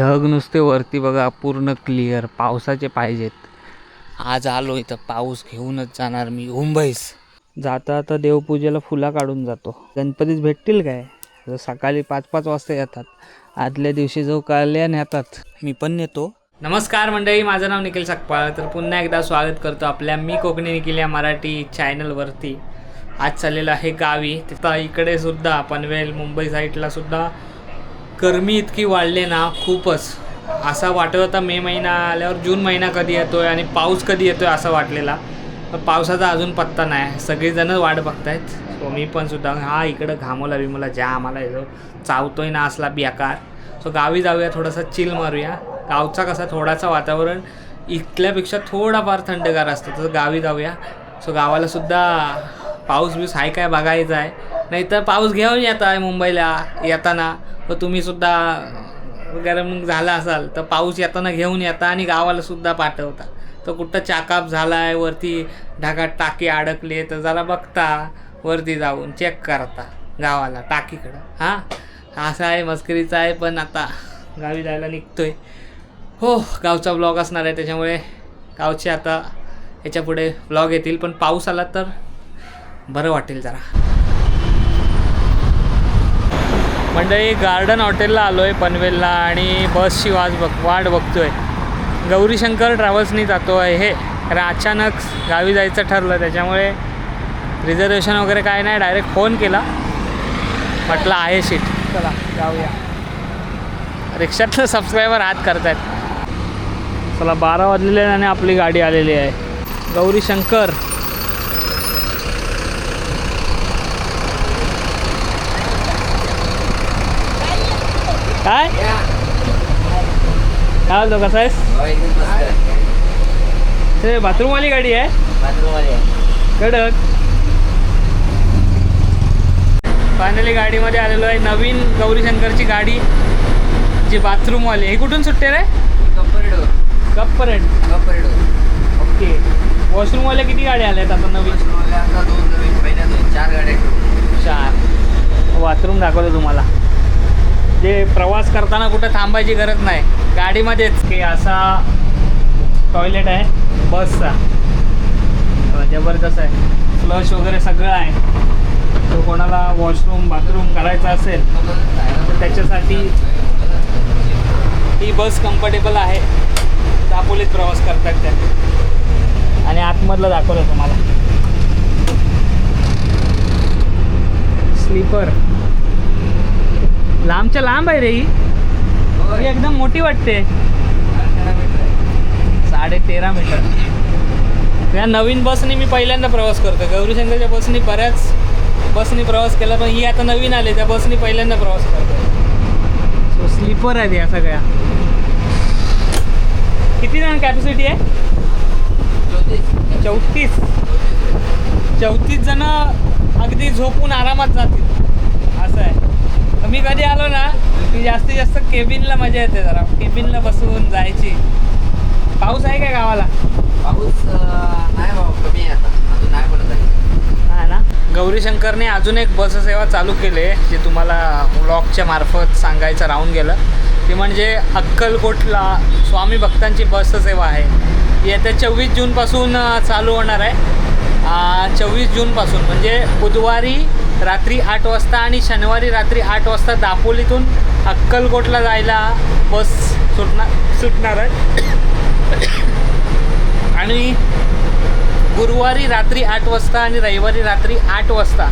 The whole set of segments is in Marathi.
ढग नुसते वरती बघा, पूर्ण क्लिअर, पावसाचे पाहिजेत. आज आलो इथं, पाऊस घेऊनच जाणार मी मुंबईस. जाता आता देवपूजेला फुला काढून जातो. गणपतीच भेटतील काय? सकाळी 5-5 वाजता येतात, आदल्या दिवशी जो कल्याण येतात, मी पण नेतो. नमस्कार मंडळी, माझं नाव निखिल सकपाळ. तर पुन्हा एकदा स्वागत करतो आपल्या मी कोकणी निखिल या मराठी चॅनलवरती. आज चाललेलं आहे गावी. तिथं इकडे सुद्धा पनवेल मुंबई साईडला सुद्धा गरमी इतकी वाढली ना, खूपच. असा वाटत होता मे महिना आल्यावर जून महिना कधी येतोय आणि पाऊस कधी येतोय असं वाटलेला. पण पावसाचा अजून पत्ता नाही. सगळेजण वाट बघतायत. सो मी पण सुद्धा इकडं घामोला बिमोला ज्या आम्हाला जो चावतोय ना असला बेकार. सो गावी जाऊया, थोडासा चिल मारूया. गावचा कसा थोडासा वातावरण इथल्यापेक्षा थोडाफार थंडगार असतं, तसं गावी जाऊया. सो गावाला सुद्धा पाऊस बिऊस आहे काय बघायचं आहे. नाहीतर पाऊस घेऊन येत आहे मुंबईला येताना, तर तुम्हीसुद्धा गरम झाला असाल तर पाऊस येताना घेऊन येता आणि गावाला सुद्धा पाठवता. तर कुठं चाकाप झाला आहे, वरती ढगात टाकी अडकली, तर जरा बघता, वरती जाऊन चेक करता गावाला टाकीकडं. असं आहे, मस्करीचं आहे. पण आता गावी जायला निघतोय. हो, गावचा ब्लॉग असणार आहे, त्याच्यामुळे गावचे आता याच्या पुढे ब्लॉग येतील. पण पाऊस आला तर बरं वाटेल जरा. मंडळी, गार्डन हॉटेलला आलो आहे पनवेलला आणि बसची वाट बघतोय. गौरीशंकर ट्रॅव्हल्सनी जातो आहे हे, कारण अचानक गावी जायचं ठरलं, त्याच्यामुळे रिझर्वेशन वगैरे काय नाही, डायरेक्ट फोन केला, म्हटलं आहे सीट, चला जाऊया. रिक्षातलं सबस्क्रायबर हात करतायत. चला, 12 वाजलेले आणि आपली गाडी आलेली आहे. गौरीशंकर काय बोलतो, कसं आहेस? ते बाथरूमवाली गाडी आहे, कडक. फायनली गाडीमध्ये आलेलो आहे. नवीन गौरीशंकरची गाडी जी बाथरूमवाली. हे कुठून सुटते रे? कप्परेड. ओके. वॉशरूमवाल्या किती गाड्या आल्यात आता नवीन? 4. बाथरूम दाखवतो तुम्हाला. जे प्रवास करताना कुठं थांबायची गरज नाही, गाडीमध्येच की असा टॉयलेट आहे बसचा. जबरदस्त आहे, फ्लश वगैरे सगळं आहे. तो कोणाला वॉशरूम बाथरूम करायचं असेल तर त्याच्यासाठी ही बस कम्फर्टेबल आहे. दापोलीत प्रवास करतात त्या. आणि आतमधलं दाखवलं तुम्हाला, स्लीपर. लांबच्या लांब आहे रे ही. एकदम मोठी वाटते. 13.5 मीटर. या नवीन बसनी मी पहिल्यांदा प्रवास करतो. गौरीशंकरच्या बसनी बऱ्याच बसनी प्रवास केला, पण ही आता नवीन आली, त्या बसनी पहिल्यांदा प्रवास करतो. सो स्लीपर आहे या सगळ्या. किती जण कॅपॅसिटी आहे? 34 जण अगदी झोपून आरामात जातील असं आहे. मी कधी आलो ना की जास्तीत जास्त केबिनला मजा येते, जरा केबिनला बसून जायची. पाऊस आहे काय गावाला? पाऊस नाही बाबा, कमी आहे आता, अजून नाही पडत आहे. हा ना. गौरीशंकरने अजून एक बससेवा चालू केली आहे, जे तुम्हाला ब्लॉगच्या मार्फत सांगायचं राहून गेलं. ती म्हणजे अक्कलकोटला स्वामी भक्तांची बससेवा आहे. येत्या 24 जूनपासून चालू होणार आहे. 24 जूनपासून म्हणजे बुधवारी रात्री 8 वाजता आणि शनिवारी रात्री 8 वाजता दापोलीतून अक्कलकोटला जायला बस सुटणार आहे. आणि गुरुवारी रात्री 8 वाजता आणि रविवारी रात्री 8 वाजता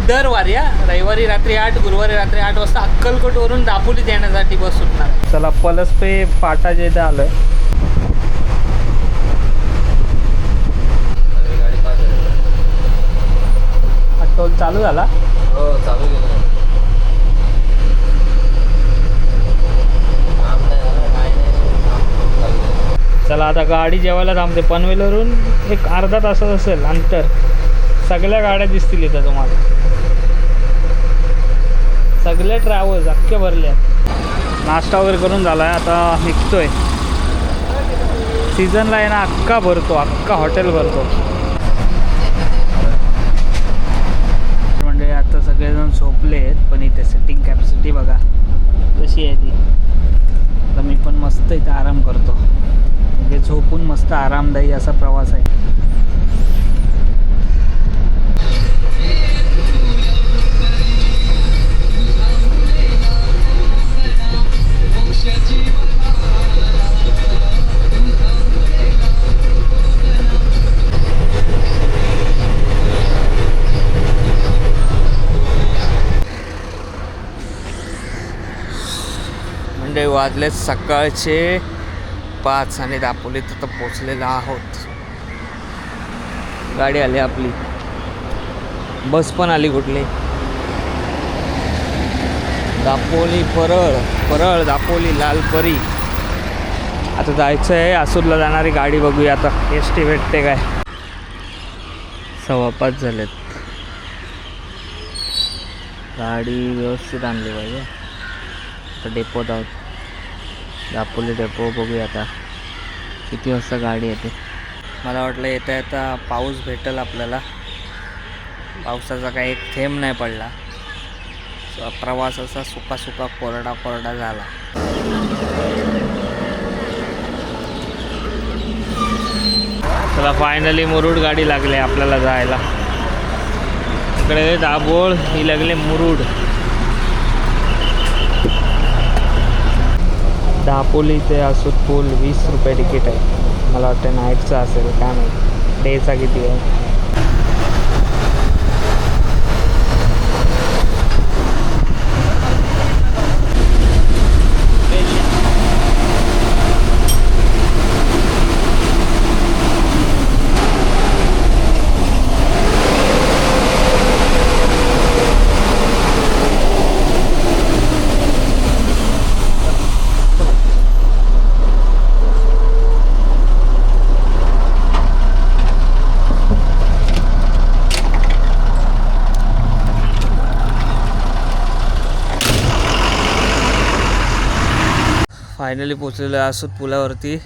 दरवारी. रविवारी रात्री 8, गुरुवारी रात्री 8 वाजता अक्कलकोटवरून दापोलीत येण्यासाठी बस सुटणार. चला, पलसपे फाटा जे इथं आलं आहे. टोल चालू झाला? हो, चालू केलं. चला, आता गाडी जेवायला थांबते. पनवेलवरून एक अर्धा तासात असेल अंतर. सगळ्या गाड्या दिसतील इथं तुम्हाला. सगळ्या ट्रॅव्हल्स अख्ख्या भरल्या. नाश्ता वगैरे करून झाला आहे, आता निघतोय. सीझनला आहे ना, अख्खा भरतो, अख्खा हॉटेल भरतो. आता सगळेजण झोपले आहेत, पण इथे सिटिंग कॅपॅसिटी बघा कशी आहे ती. मस्त इथं आराम करतो. म्हणजे झोपून मस्त आरामदायी असा प्रवास आहे. म्हणजे वाजले सकाळचे 5 आणि दापोलीत आता पोचलेलो आहोत. गाडी आली आपली, बस पण आली कुठली, दापोली परळ दापोली लालपरी. आता जायचं आहे आसूरला जाणारी गाडी बघूया आता एस टी भेटते काय. 5:15 झालेत. गाडी व्यवस्थित आणली पाहिजे. आता डेपोत आहोत, दापोली डेपो. बघूया आता किती वाजता गाडी येते. मला वाटलं येता येता पाऊस भेटेल आपल्याला. पावसाचा काही एक थेंब नाही पडला. प्रवास असा सुका सुका कोरडा झाला. चला फायनली मुरुड गाडी लागली आपल्याला जायला. इकडे दाभोळ, ही लागले मुरुड. दापोली ते आसूर पूल 20 रुपये तिकीट आहे. मला वाटतं नाईटचं असेल, काय माहिती डेचा किती आहे. फायनली पोचलेलो आहे आसूर पुलावरती.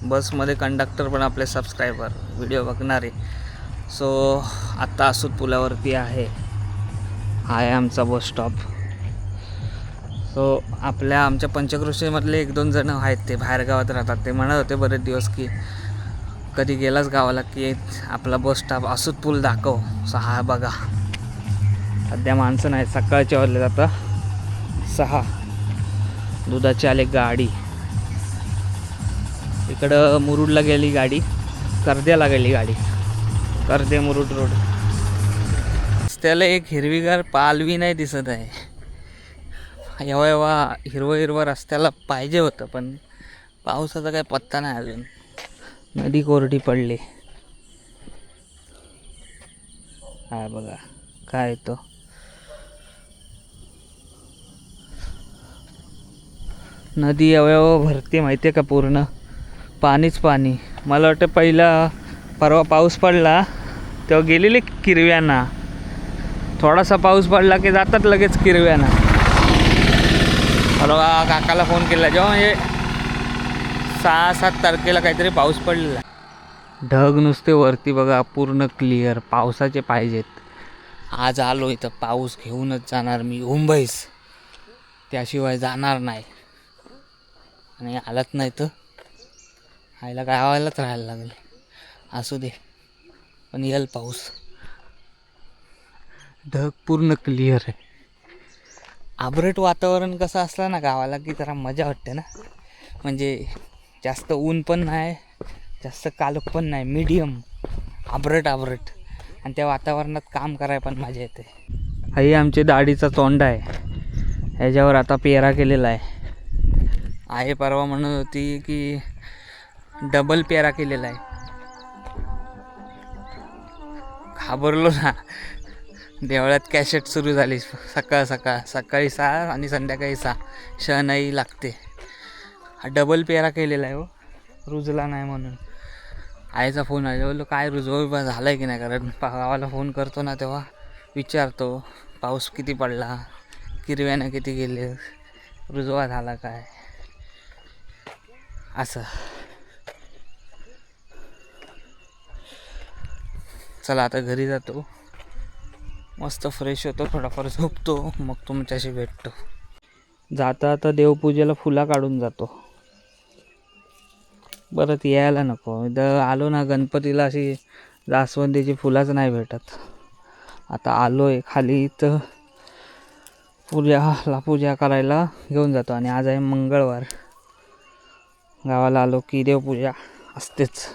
बसमध्ये कंडक्टर पण आपले सबस्क्रायबर व्हिडिओ बघणारे. सो आत्ता आसूर पुलावरती आहे. हा आहे आमचा बस स्टॉप. सो आमच्या पंचक्रोशीमधले 1-2 जण आहेत, ते बाहेर गावात राहतात. ते म्हणत होते बरेच दिवस की कधी गेलास गावाला की आपला बस स्टॉप आसूर पूल दाखव. सो हा बघा, सध्या माणसं नाही, सकाळचे वाजले आता 6. दुधाची आली गाडी. इकडं मुरुडला गेली गाडी, कर्द्याला गेली गाडी, कर्दे मुरुड रोड. त्याला एक हिरवीगार पालवी नाही दिसत आहे. एव्हा हिरवं रस्त्याला पाहिजे होतं, पण पावसाचा काही पत्ता नाही अजून. नदी कोरडी पडली. हा बघा काय येतो. नदी अवयव भरते माहिती आहे का, पूर्ण पाणीच पाणी. मला वाटतं परवा पाऊस पडला तेव्हा गेलेले किरव्यांना. थोडासा पाऊस पडला की जातात लगेच किरव्यांना. मला काकाला फोन केला जेव्हा 6-7 तारखेला काहीतरी पाऊस पडलेला. ढग नुसते वरती बघा, पूर्ण क्लिअर. पावसाचे पाहिजेत. आज आलो इथं पाऊस घेऊनच जाणार मी मुंबईस, त्याशिवाय जाणार नाही. आणि आलाच नाही तर आईला गावालाच राहायला लागेल. असू दे, पण येईल पाऊस. ढग पूर्ण क्लिअर आहे. आभरट वातावरण कसं असलं ना गावाला की जरा मजा वाटते ना. म्हणजे जास्त ऊन पण नाही, जास्त काळोख पण नाही, मीडियम आभरट. आणि त्या वातावरणात काम करायला पण मजा येते. हाही आमची दाढीचा तोंड आहे. ह्याच्यावर आता पेरा केलेला आहे. आहे परवा म्हणत होती की डबल पेरा केलेला आहे. घाबरलो ना. देवळात कॅसेट सुरू झाली सकाळी 6 आणि संध्याकाळी 6. शहनाई लागते. हा डबल पेरा केलेला आहे हो, रुजला नाही म्हणून. आईचा फोन आला, बोललो काय रुजवा झाला आहे की नाही. कारण गावाला फोन करतो ना तेव्हा विचारतो पाऊस किती पडला, किरव्यानं किती गेले, रुजवा झाला काय असं. चला आता घरी जातो, मस्त फ्रेश होतो, थोडाफार झोपतो, मग तुमच्याशी भेटतो. जाता आता देवपूजेला फुला काढून जातो. परत यायला नको. इथं आलो ना गणपतीला अशी जास्वंदीची फुलंच नाही भेटत. आता आलो आहे खाली तर पूजा करायला घेऊन जातो. आणि आज आहे मंगळवार. गावाला आलो की देवपूजा असतेच.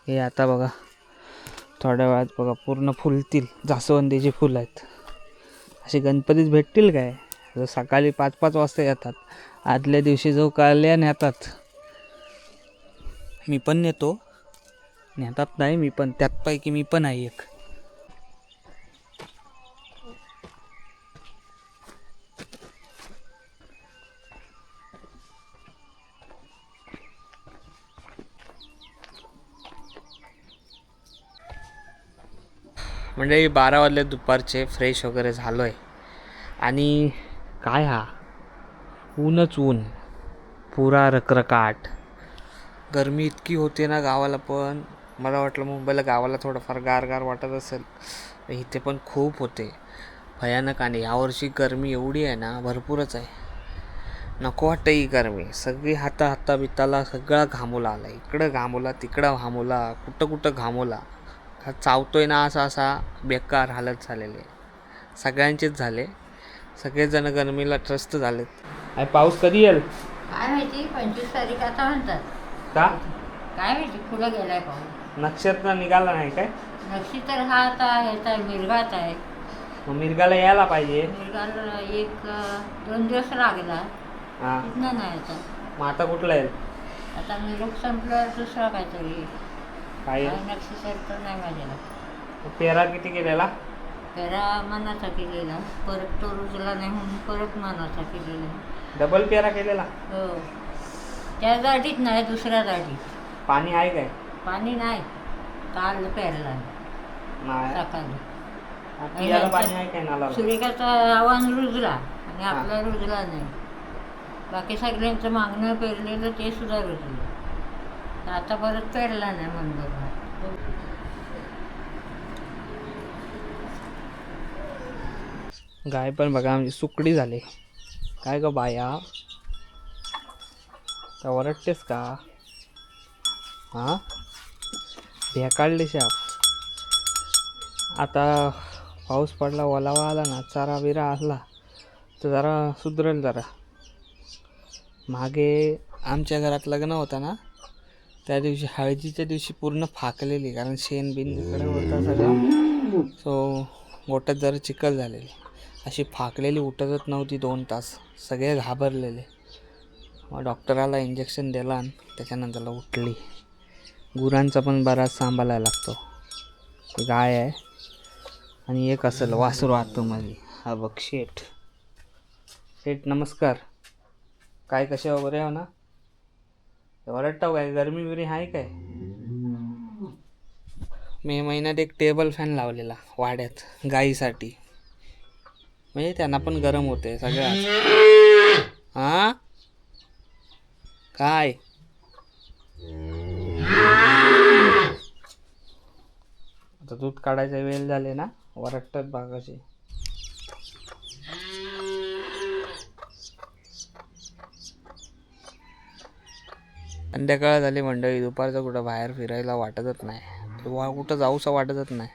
हे आता बघा थोड्या वेळात बघा पूर्ण फुलतील. जास्वंदीची फुलं आहेत. असे गणपतीच भेटतील काय? जो सकाळी 5-5 वाजता येतात. आदल्या दिवशी जो कल्याण येतात. मी पण नेतो. नेतात नाही मी पण, त्यातपैकी मी पण आहे एक. म्हणजे 12 वाजले दुपारचे. फ्रेश वगैरे झालो आहे. आणि काय हा ऊनच ऊन, पुरा रखरखाट. गरमी इतकी होते ना गावाला. पण मला वाटलं मुंबईला गावाला थोडंफार गार वाटत असेल, इथे पण खूप होते भयानक. आणि यावर्षी गरमी एवढी आहे ना, भरपूरच आहे. नको वाटतं ही गरमी. सगळी हाता बिताला सगळा घामोला आला. इकडं घामोला, तिकडं घामोला, कुठं घामोला. हा चावतोय ना असा बेकार हालत झालेले. सगळ्यांचेच झाले. सगळेजण गरमीला त्रस्त झालेत. आणि पाऊस कधी येईल काय माहिती 25 तारीख आता म्हणतात. का? काय माहिती पुढं गेलाय पाऊस. नक्षत्र निघाला नाही काय? नक्षत्र हा आता ह्याचा मिरगात आहे. मग मिरगाला यायला पाहिजे. मिरगाला 1-2 दिवस लागला. हां, तिथनं नाही आता. मग आता कुठला येईल? आता मिरग संपल्यावर दुसरा काहीतरी. काय काय नक्षत्र तर नाही माझ्याला. पेरा किती केलेला? पेरा मनाचा केलेला. परत तो रुजला नाही म्हणून परत मनाचा केलेला. डबल पेरा केलेला? हो, त्या दाढीत नाही, दुसऱ्या दाढीत. पाणी आहे काय? पाणी नाही. काल पेरला नाही. सकाळी. पियाला पाणी आहे काय नाला? सुरेखाचा आव्हान रुजला आणि आपला रुजला नाही. बाकी सगळ्यांचं मागणं पेरलेलं ते सुद्धा रुजलं. आता परत पेरला नाही म्हणून. गाय पण बघा आमची सुकडी झाली. काय ग बाया, का ओरडतेस का? हां, भेकाळली शाप. आता पाऊस पडला, ओलावा आला ना, चारा बिरा आला तर जरा सुधरेल जरा. मागे आमच्या घरात लग्न होतं ना, त्या दिवशी हळदीच्या दिवशी पूर्ण फाकलेली. कारण शेण बिन इकडे होता सगळं. सो गोट्यात जरा चिखल झालेली. अशी फाकलेली, उठतच नव्हती 2 तास. सगळे घाबरलेले. मग डॉक्टराला इंजेक्शन दिला आणि त्याच्यानंतरला उठली. गुरांचा पण बराच सांभाळायला लागतो. गाय आहे आणि एक असेल वासरू आतमध्ये. हा बघ शेठ. शेठ नमस्कार. काय कसे वगैरे हो ना? ओरडताव काय? गरमी बिरी आहे काय? मे महिन्यात एक टेबल फॅन लावलेला वाड्यात गाईसाठी. म्हणजे त्यांना पण गरम होते सगळ्यात. हां, काय आता दूध काढायचा वेळ झाले ना, वरटतात बागाशी. संध्याकाळ झाली मंडळी. दुपारचं कुठं बाहेर फिरायला वाटतच नाही. तेव्हा कुठं जाऊसं वाटतच नाही.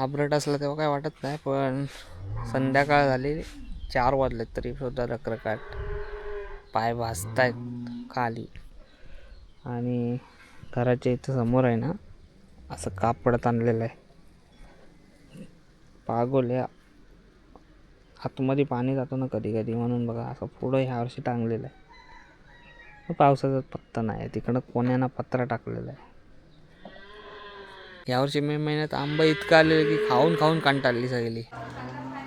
आबरट असलं तेव्हा काय वाटत नाही. पण संध्याकाळ झाली, 4 वाजलेत तरी सुद्धा रखरखाट. पाय भाजतायत खाली. आणि घराच्या इथं समोर आहे ना, असं कापड आणलेलं आहे. पागोल्या आतमध्ये पाणी जातो ना कधी कधी, म्हणून बघा असं पुढं ह्या वर्षी टांगलेलं आहे. पावसाचा पत्ता नाही. तिकडं कोण्यानं पत्रा टाकलेला आहे. यावर्षी मे महिन्यात आंबा इतका आलेला की खाऊन कंटाळली सगळी.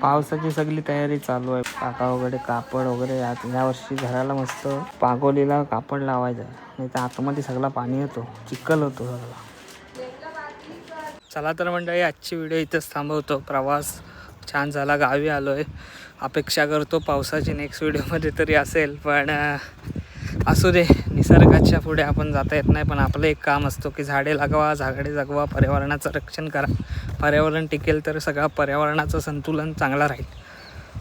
पावसाची सगळी तयारी चालू आहे. पाका वगैरे कापड वगैरे. यावर्षी घराला मस्त पागोलीला कापड लावायचं आहे. नाही तर आतमध्ये सगळा पाणी येतो, चिखल होतो सगळा. चला तर मंडळी, आजची व्हिडिओ इथंच थांबवतो. प्रवास छान झाला. गावी आलो आहे. अपेक्षा करतो पावसाची नेक्स्ट व्हिडिओमध्ये तरी असेल. पण असू दे, निसर्गाच्या पुढे आपण जाता येत नाही. पण आपलं एक काम असतो की झाडे लागवा, झाडे जगवा, पर्यावरणाचं रक्षण करा. पर्यावरण टिकेल तर सगळं पर्यावरणाचं संतुलन चांगलं राहील.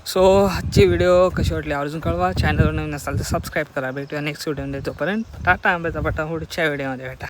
सो आजची व्हिडिओ कशी वाटली आवर्जून कळवा. चॅनलवर नवीन असाल तर सबस्क्राईब करा. भेटूया नेक्स्ट व्हिडिओमध्ये. तोपर्यंत टाटा. आंब्याचा पट्टा पुढच्या व्हिडिओमध्ये भेटा.